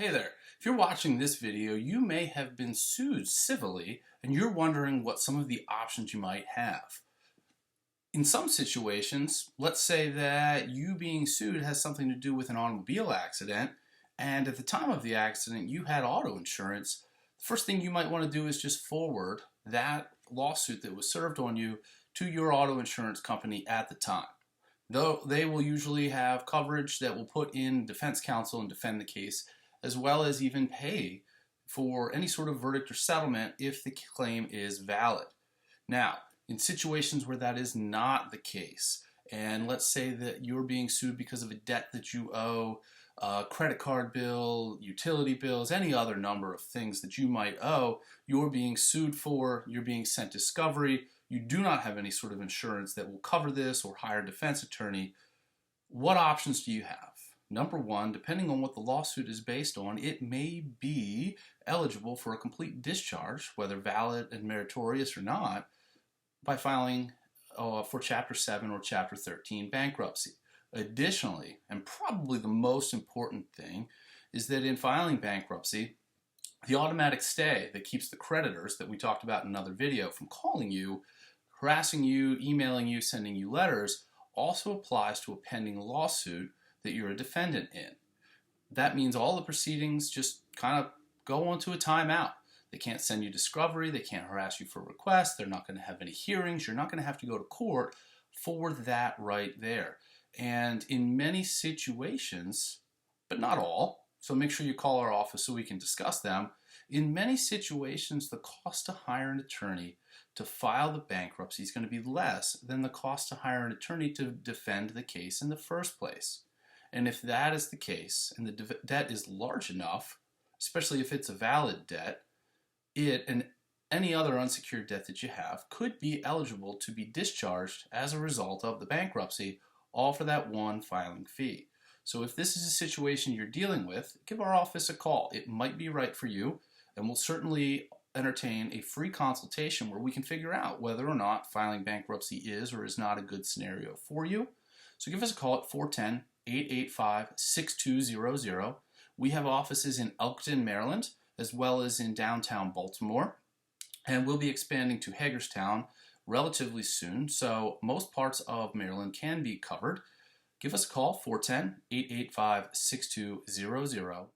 Hey there, if you're watching this video, you may have been sued civilly and you're wondering what some of the options you might have. In some situations, let's say that you being sued has something to do with an automobile accident, and at the time of the accident you had auto insurance. The first thing you might want to do is just forward that lawsuit that was served on you to your auto insurance company at the time. Though they will usually have coverage that will put in defense counsel and defend the case, as well as even pay for any sort of verdict or settlement if the claim is valid. Now, in situations where that is not the case, and let's say that you're being sued because of a debt that you owe, a credit card bill, utility bills, any other number of things that you might owe, you're being sued for, you're being sent discovery, you do not have any sort of insurance that will cover this or hire a defense attorney, what options do you have? Number one, depending on what the lawsuit is based on, it may be eligible for a complete discharge, whether valid and meritorious or not, by filing for Chapter 7 or Chapter 13 bankruptcy. Additionally, and probably the most important thing, is that in filing bankruptcy, the automatic stay that keeps the creditors that we talked about in another video from calling you, harassing you, emailing you, sending you letters, also applies to a pending lawsuit that you're a defendant in. That means all the proceedings just kind of go onto a timeout. They can't send you discovery, they can't harass you for requests, they're not going to have any hearings, you're not going to have to go to court for that right there. And in many situations, but not all, so make sure you call our office so we can discuss them, in many situations the cost to hire an attorney to file the bankruptcy is going to be less than the cost to hire an attorney to defend the case in the first place. And if that is the case, and the debt is large enough, especially if it's a valid debt, it and any other unsecured debt that you have could be eligible to be discharged as a result of the bankruptcy, all for that one filing fee. So if this is a situation you're dealing with, give our office a call. It might be right for you, and we'll certainly entertain a free consultation where we can figure out whether or not filing bankruptcy is or is not a good scenario for you. So give us a call at 410-885-6200. We have offices in Elkton, Maryland, as well as in downtown Baltimore. And we'll be expanding to Hagerstown relatively soon, so most parts of Maryland can be covered. Give us a call, 410-885-6200.